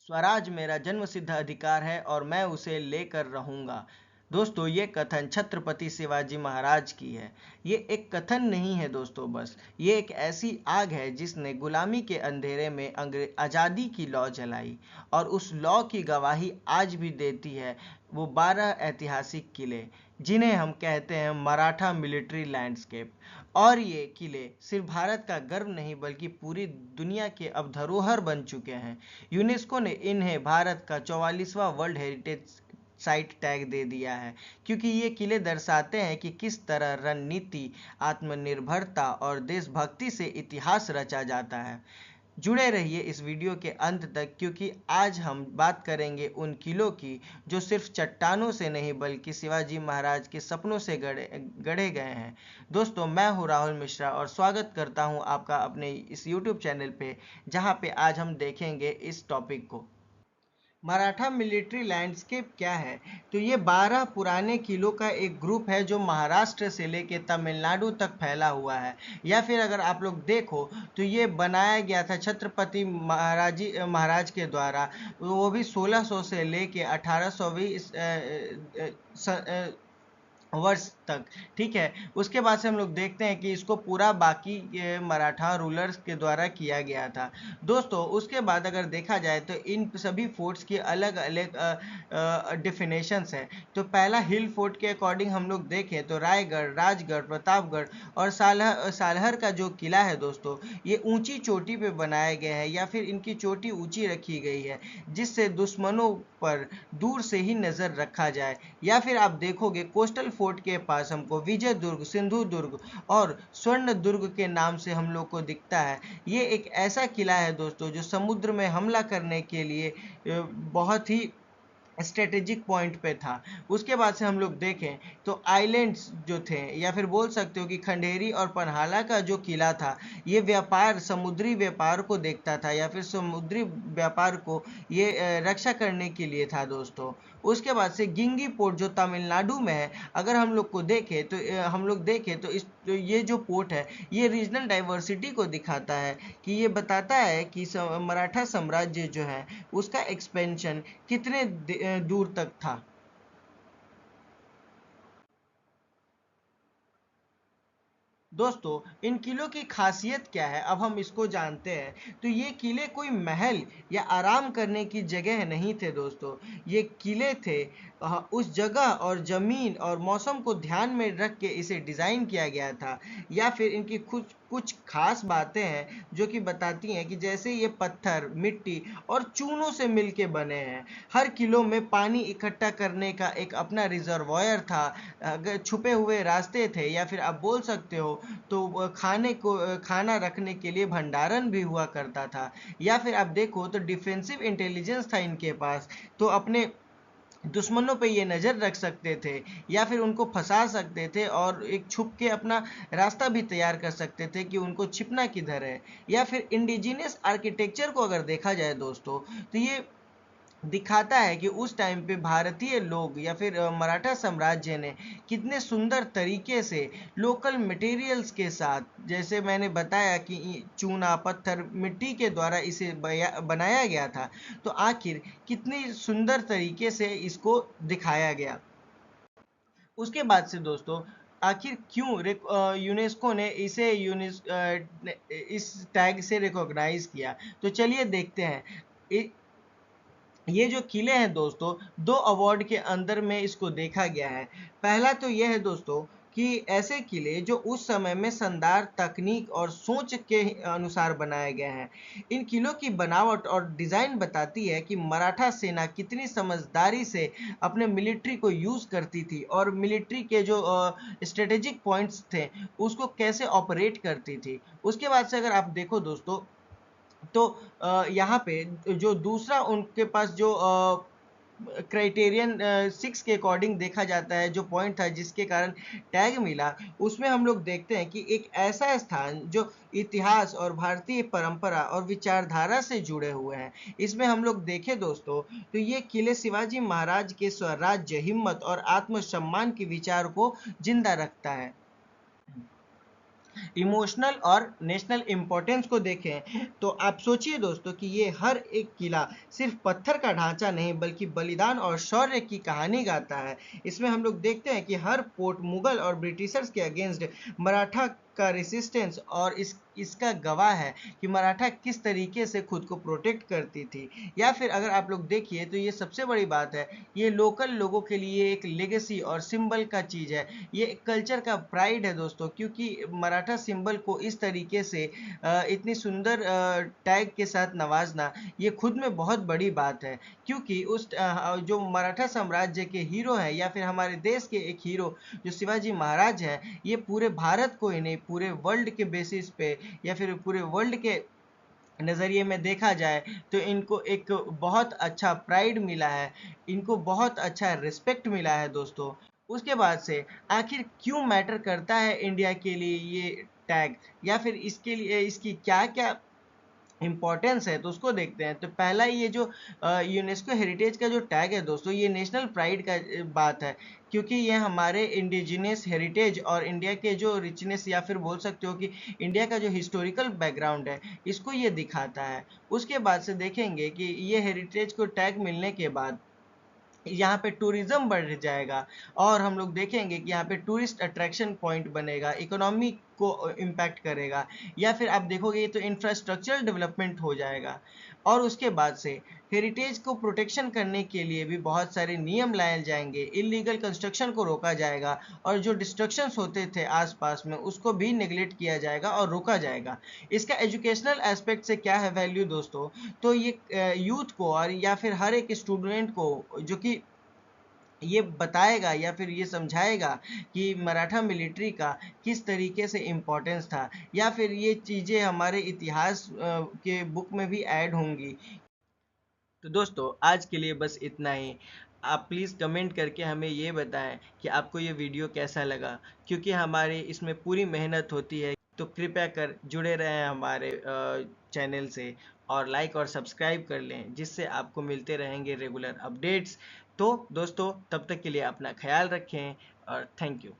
स्वराज मेरा जन्मसिद्ध अधिकार है और मैं उसे लेकर रहूंगा। दोस्तों, ये कथन छत्रपति शिवाजी महाराज की है। ये एक कथन नहीं है दोस्तों, बस ये एक ऐसी आग है जिसने गुलामी के अंधेरे में आज़ादी की लौ जलाई और उस लौ की गवाही आज भी देती है वो 12 ऐतिहासिक किले, जिन्हें हम कहते हैं मराठा मिलिट्री लैंडस्केप। और ये किले सिर्फ भारत का गर्व नहीं बल्कि पूरी दुनिया के अब धरोहर बन चुके हैं। यूनेस्को ने इन्हें भारत का 44वां वर्ल्ड हेरिटेज साइट टैग दे दिया है, क्योंकि ये किले दर्शाते हैं कि किस तरह रणनीति, आत्मनिर्भरता और देशभक्ति से इतिहास रचा जाता है। जुड़े रहिए इस वीडियो के अंत तक, क्योंकि आज हम बात करेंगे उन किलों की जो सिर्फ चट्टानों से नहीं बल्कि शिवाजी महाराज के सपनों से गढ़े गए हैं। दोस्तों, मैं हूं राहुल मिश्रा और स्वागत करता हूं आपका अपने इस यूट्यूब चैनल पे, जहां पे आज हम देखेंगे इस टॉपिक को। मराठा मिलिट्री लैंडस्केप क्या है? तो ये 12 पुराने किलों का एक ग्रुप है जो महाराष्ट्र से लेके तमिलनाडु तक फैला हुआ है। या फिर अगर आप लोग देखो तो ये बनाया गया था छत्रपति महाराज के द्वारा, वो भी 1600 से लेके 1820 वर्ष तक। ठीक है, उसके बाद से हम लोग देखते हैं कि इसको पूरा बाकी मराठा रूलर्स के द्वारा किया गया था। दोस्तों, उसके बाद अगर देखा जाए तो इन सभी फोर्ट्स की अलग अलग डिफिनेशंस हैं। तो पहला हिल फोर्ट के अकॉर्डिंग हम लोग देखें तो रायगढ़, राजगढ़, प्रतापगढ़ और सालहर का जो किला है दोस्तों, ये ऊंची चोटी पे बनाए गए हैं या फिर इनकी चोटी ऊंची रखी गई है, जिससे दुश्मनों पर दूर से ही नज़र रखा जाए। या फिर आप देखोगे कोस्टल फोर्ट के पास हमको विजय दुर्ग, सिंधु दुर्ग और स्वर्ण दुर्ग के नाम से हम लोग को दिखता है। ये एक ऐसा किला है दोस्तों जो समुद्र में हमला करने के लिए बहुत ही स्ट्रेटेजिक पॉइंट पे था। उसके बाद से हम लोग देखें तो आइलैंड्स जो थे, या फिर बोल सकते हो कि खंडेरी और पन्हाला का जो किला था, ये व्यापार, समुद्री व्यापार को देखता था या फिर समुद्री व्यापार को ये रक्षा करने के लिए था दोस्तों। उसके बाद से गिंगी पोर्ट जो तमिलनाडु में है, अगर हम लोग को देखें तो तो ये जो पोर्ट है ये रीजनल डाइवर्सिटी को दिखाता है, कि ये बताता है कि मराठा साम्राज्य जो है उसका एक्सपेंशन कितने दूर तक था। दोस्तों, इन किलों की खासियत क्या है, अब हम इसको जानते हैं। तो ये किले कोई महल या आराम करने की जगह नहीं थे दोस्तों। ये किले थे उस जगह और ज़मीन और मौसम को ध्यान में रख के इसे डिज़ाइन किया गया था। या फिर इनकी कुछ कुछ खास बातें हैं जो कि बताती हैं कि जैसे ये पत्थर, मिट्टी और चूनों से मिलके बने हैं। हर किलो में पानी इकट्ठा करने का एक अपना रिजर्वायर था, अगर छुपे हुए रास्ते थे, या फिर आप बोल सकते हो तो खाना रखने के लिए भंडारण भी हुआ करता था। या फिर आप देखो तो डिफेंसिव इंटेलिजेंस था इनके पास, तो अपने दुश्मनों पे ये नज़र रख सकते थे या फिर उनको फंसा सकते थे और एक छुप के अपना रास्ता भी तैयार कर सकते थे कि उनको छिपना किधर है। या फिर इंडिजिनियस आर्किटेक्चर को अगर देखा जाए दोस्तों, तो ये दिखाता है कि उस टाइम पे भारतीय लोग या फिर मराठा साम्राज्य ने कितने सुंदर तरीके से लोकल मटेरियल्स के साथ, जैसे मैंने बताया कि चूना, पत्थर, मिट्टी के द्वारा इसे बनाया गया था, तो आखिर कितनी सुंदर तरीके से इसको दिखाया गया। उसके बाद से दोस्तों, आखिर क्यों यूनेस्को ने इसे इस टैग से रिकॉग्नाइज किया, तो चलिए देखते हैं। ये जो किले हैं दोस्तों, दो अवार्ड के अंदर में इसको देखा गया है। पहला तो यह है दोस्तों कि ऐसे किले जो उस समय में शानदार तकनीक और सोच के अनुसार बनाए गए हैं। इन किलों की बनावट और डिज़ाइन बताती है कि मराठा सेना कितनी समझदारी से अपने मिलिट्री को यूज़ करती थी और मिलिट्री के जो स्ट्रेटेजिक पॉइंट्स थे उसको कैसे ऑपरेट करती थी। उसके बाद से अगर आप देखो दोस्तों, तो यहाँ पे जो दूसरा उनके पास जो क्राइटेरियन 6 के अकॉर्डिंग देखा जाता है, जो पॉइंट था जिसके कारण टैग मिला, उसमें हम लोग देखते हैं कि एक ऐसा स्थान जो इतिहास और भारतीय परंपरा और विचारधारा से जुड़े हुए हैं। इसमें हम लोग देखें दोस्तों, तो ये किले शिवाजी महाराज के स्वराज्य, हिम्मत और आत्मसम्मान के विचार को जिंदा रखता है। इमोशनल और नेशनल इम्पोर्टेंस को देखें तो आप सोचिए दोस्तों कि ये हर एक किला सिर्फ पत्थर का ढांचा नहीं बल्कि बलिदान और शौर्य की कहानी गाता है। इसमें हम लोग देखते हैं कि हर पोर्ट मुगल और ब्रिटिशर्स के अगेंस्ट मराठा का रेसिस्टेंस और इसका गवाह है कि मराठा किस तरीके से खुद को प्रोटेक्ट करती थी। या फिर अगर आप लोग देखिए तो ये सबसे बड़ी बात है, ये लोकल लोगों के लिए एक लेगेसी और सिंबल का चीज़ है, ये कल्चर का प्राइड है दोस्तों। क्योंकि मराठा सिंबल को इस तरीके से इतनी सुंदर टैग के साथ नवाजना ये खुद में बहुत बड़ी बात है। क्योंकि उस जो मराठा साम्राज्य के हीरो हैं या फिर हमारे देश के एक हीरो जो शिवाजी महाराज हैं, ये पूरे भारत को ही नहीं पूरे वर्ल्ड के बेसिस पे या फिर पूरे वर्ल्ड के नज़रिए में देखा जाए तो इनको एक बहुत अच्छा प्राइड मिला है, इनको बहुत अच्छा रिस्पेक्ट मिला है दोस्तों। उसके बाद से आखिर क्यों मैटर करता है इंडिया के लिए ये टैग, या फिर इसके लिए इसकी क्या क्या इम्पोर्टेंस है, तो उसको देखते हैं। तो पहला ये जो यूनेस्को हेरिटेज का जो टैग है दोस्तों, ये नेशनल प्राइड का बात है। क्योंकि ये हमारे इंडिजिनियस हेरिटेज और इंडिया के जो रिचनेस या फिर बोल सकते हो कि इंडिया का जो हिस्टोरिकल बैकग्राउंड है इसको ये दिखाता है। उसके बाद से देखेंगे कि ये हेरिटेज को टैग मिलने के बाद यहाँ पे टूरिज्म बढ़ जाएगा और हम लोग देखेंगे कि यहाँ पे टूरिस्ट अट्रैक्शन पॉइंट बनेगा, इकोनॉमी को इम्पैक्ट करेगा, या फिर आप देखोगे तो इंफ्रास्ट्रक्चरल डेवलपमेंट हो जाएगा। और उसके बाद से हेरिटेज को प्रोटेक्शन करने के लिए भी बहुत सारे नियम लाए जाएंगे, इलीगल कंस्ट्रक्शन को रोका जाएगा और जो डिस्ट्रक्शंस होते थे आसपास में उसको भी नेग्लेक्ट किया जाएगा और रोका जाएगा। इसका एजुकेशनल एस्पेक्ट से क्या है वैल्यू दोस्तों, तो ये यूथ को और या फिर हर एक स्टूडेंट को जो कि ये बताएगा या फिर ये समझाएगा कि मराठा मिलिट्री का किस तरीके से इम्पोर्टेंस था, या फिर ये चीज़ें हमारे इतिहास के बुक में भी ऐड होंगी। तो दोस्तों आज के लिए बस इतना ही। आप प्लीज़ कमेंट करके हमें ये बताएं कि आपको ये वीडियो कैसा लगा, क्योंकि हमारे इसमें पूरी मेहनत होती है। तो कृपया कर जुड़े रहें हमारे चैनल से और लाइक और सब्सक्राइब कर लें, जिससे आपको मिलते रहेंगे रेगुलर अपडेट्स। तो दोस्तों तब तक के लिए अपना ख्याल रखें और थैंक यू।